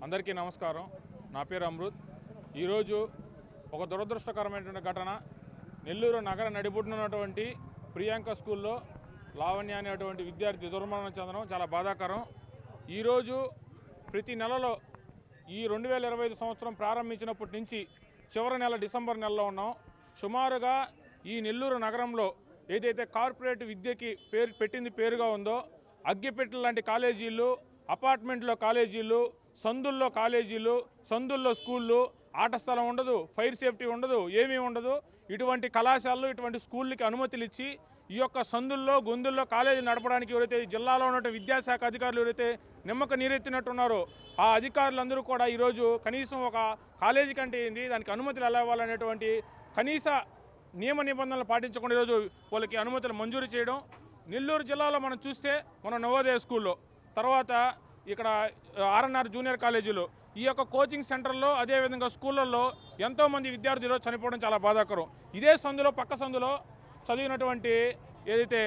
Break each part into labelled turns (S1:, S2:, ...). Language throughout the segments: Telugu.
S1: అందరికీ నమస్కారం. నా పేరు అమృత్. ఈరోజు ఒక దురదృష్టకరమైనటువంటి ఘటన. నెల్లూరు నగర నడిబొడ్డునటువంటి ప్రియాంక స్కూల్లో లావణ్య అనేటువంటి విద్యార్థి దుర్మరణం చెందడం చాలా బాధాకరం. ఈరోజు ప్రతి నెలలో ఈ 2025 సంవత్సరం ప్రారంభించినప్పటి నుంచి చివరి నెల డిసెంబర్ నెలలో ఉన్నాం. సుమారుగా ఈ నెల్లూరు నగరంలో ఏదైతే కార్పొరేట్ విద్యకి పేరుగా ఉందో అగ్గిపెట్టెల లాంటి కాలేజీలు, అపార్ట్మెంట్లో కాలేజీలు, సందుల్లో కాలేజీలు, సందుల్లో స్కూళ్ళు, ఆట స్థలం ఉండదు, ఫైర్ సేఫ్టీ ఉండదు, ఏమీ ఉండదు. ఇటువంటి కళాశాలలు, ఇటువంటి స్కూళ్ళకి అనుమతులు ఇచ్చి ఈ యొక్క సందుల్లో గొంతుల్లో కాలేజీ నడపడానికి ఎవరైతే జిల్లాలో ఉన్న విద్యాశాఖ అధికారులు ఎవరైతే నిమ్మక నీరెత్తినట్టున్నారో ఆ అధికారులందరూ కూడా ఈరోజు కనీసం ఒక కాలేజీ కంటే ఏంది దానికి అనుమతులు ఎలా ఇవ్వాలనేటువంటి కనీస నియమ నిబంధనలు పాటించకుండా ఈరోజు వాళ్ళకి అనుమతులు మంజూరు చేయడం. నెల్లూరు జిల్లాలో మనం చూస్తే మన నవోదయ స్కూల్లో, తర్వాత ఇక్కడ ఆర్ఎన్ఆర్ జూనియర్ కాలేజీలో, ఈ యొక్క కోచింగ్ సెంటర్లో, అదేవిధంగా స్కూళ్ళల్లో ఎంతోమంది విద్యార్థులు చనిపోవడం చాలా బాధాకరం. ఇదే సందులో, పక్క సందులో చదివినటువంటి ఏదైతే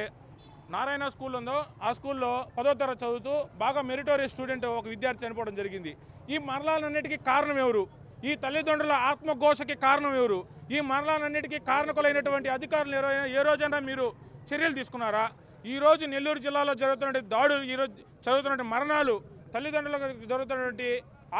S1: నారాయణ స్కూల్ ఉందో ఆ స్కూల్లో 10వ తరగతి చదువుతూ బాగా మెరిటోరియస్ స్టూడెంట్ ఒక విద్యార్థి చనిపోవడం జరిగింది. ఈ మరణాలన్నిటికీ కారణం ఎవరు? ఈ తల్లిదండ్రుల ఆత్మఘోషకి కారణం ఎవరు? ఈ మరణాలన్నిటికీ కారణకులైనటువంటి అధికారులు ఏ రోజైనా మీరు చర్యలు తీసుకున్నారా? ఈరోజు నెల్లూరు జిల్లాలో జరుగుతున్న దాడులు, ఈరోజు జరుగుతున్న మరణాలు, తల్లిదండ్రులకు జరుగుతున్నటువంటి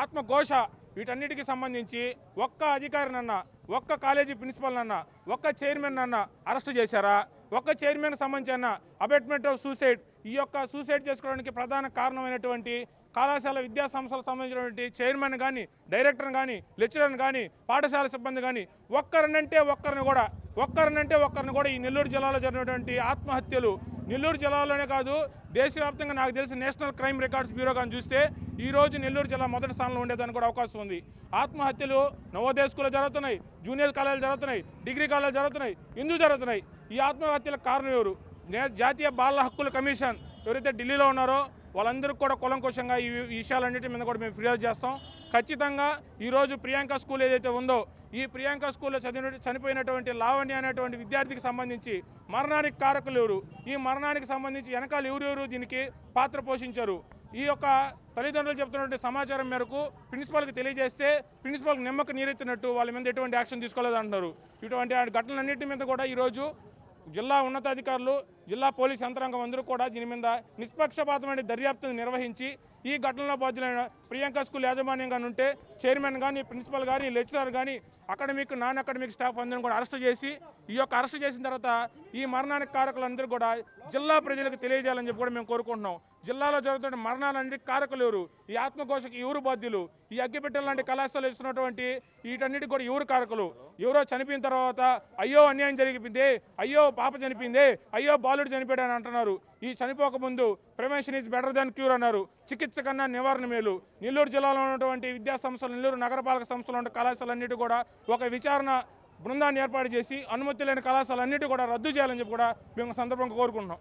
S1: ఆత్మఘోష, వీటన్నిటికీ సంబంధించి ఒక్క అధికారినన్నా, ఒక్క కాలేజీ ప్రిన్సిపల్నన్నా, ఒక్క చైర్మన్ అన్న అరెస్ట్ చేశారా? ఒక్క చైర్మన్ సంబంధించిన అబెట్మెంట్ ఆఫ్ సూసైడ్, ఈ యొక్క సూసైడ్ చేసుకోవడానికి ప్రధాన కారణమైనటువంటి కళాశాల విద్యా సంస్థలకు సంబంధించినటువంటి చైర్మన్ కానీ, డైరెక్టర్ కానీ, లెక్చరర్ కానీ, పాఠశాల సిబ్బంది కానీ ఒక్కరినంటే ఒక్కరిని కూడా ఈ నెల్లూరు జిల్లాలో జరిగినటువంటి ఆత్మహత్యలు నెల్లూరు జిల్లాలోనే కాదు దేశవ్యాప్తంగా నాకు తెలిసి నేషనల్ క్రైమ్ రికార్డ్స్ బ్యూరో కానీ చూస్తే ఈరోజు నెల్లూరు జిల్లా మొదటి స్థానంలో ఉండేదానికి కూడా అవకాశం ఉంది. ఆత్మహత్యలు నవోదయ స్కూల్లో జరుగుతున్నాయి, జూనియర్ కాలేజీలు జరుగుతున్నాయి, డిగ్రీ కాలేజీలు జరుగుతున్నాయి, ఎందుకు జరుగుతున్నాయి? ఈ ఆత్మహత్యలకు కారణం ఎవరు? జాతీయ బాల హక్కుల కమిషన్ ఎవరైతే ఢిల్లీలో ఉన్నారో వాళ్ళందరికీ కూడా కులంకుశంగా ఈ విషయాలన్నిటి మీద కూడా మేము ఫిర్యాదు చేస్తాం. ఖచ్చితంగా ఈరోజు ప్రియాంక స్కూల్ ఏదైతే ఉందో ఈ ప్రియాంక స్కూల్లో చనిపోయినటువంటి లావణ్య అనేటువంటి విద్యార్థికి సంబంధించి మరణానికి కారకులు ఎవరు? ఈ మరణానికి సంబంధించి వెనకాల ఎవరెవరు దీనికి పాత్ర పోషించారు? ఈ యొక్క తల్లిదండ్రులు చెప్తున్నటువంటి సమాచారం మేరకు ప్రిన్సిపాల్కి తెలియజేస్తే ప్రిన్సిపాల్కి నిమ్మక నీరెత్తినట్టు వాళ్ళ మీద ఎటువంటి యాక్షన్ తీసుకోలేదంటున్నారు. ఇటువంటి ఘటనలన్నింటి మీద కూడా ఈరోజు జిల్లా ఉన్నతాధికారులు, జిల్లా పోలీస్ యంత్రాంగం అందరూ కూడా దీని మీద నిష్పక్షపాతమైన దర్యాప్తును నిర్వహించి ఈ ఘటనలో బాధ్యులైన ప్రియాంక స్కూల్ యాజమాన్యంగా ఉంటే చైర్మన్ కానీ, ప్రిన్సిపల్ కానీ, లెక్చరర్ కానీ, అకాడమిక్, నాన్ అకాడమిక్ స్టాఫ్ అందరిని కూడా అరెస్ట్ చేసి ఈ యొక్క అరెస్ట్ చేసిన తర్వాత ఈ మరణానికి కారకులందరూ కూడా జిల్లా ప్రజలకు తెలియజేయాలని చెప్పి కూడా మేము కోరుకుంటున్నాం. జిల్లాలో జరుగుతున్న మరణాలన్నిటికీ కారకులు ఎవరు? ఈ ఆత్మఘోషకి ఎవరు బాధ్యులు? ఈ అగ్గిపెట్టెల లాంటి కళాశాలలు ఇస్తున్నటువంటి వీటన్నిటికి కూడా ఎవరు కారకులు? ఎవరో చనిపోయిన తర్వాత అయ్యో అన్యాయం జరిగిపోయిందే, అయ్యో పాప చనిపోయిందే, అయ్యో బాలుడు చనిపోయాడు అని అంటున్నారు. ఈ చనిపోకముందు prevention is better than cure అన్నారు. చికిత్స కన్నా నివారణ మేలు. నెల్లూరు జిల్లాలో ఉన్నటువంటి విద్యా సంస్థలు, నెల్లూరు నగరపాలక సంస్థలు ఉన్న కళాశాలన్నిటి కూడా ఒక విచారణ బృందాన్ని ఏర్పాటు చేసి అనుమతి లేని కళాశాలన్నిటి కూడా రద్దు చేయాలని చెప్పి కూడా మేము సందర్భంగా కోరుకుంటున్నాం.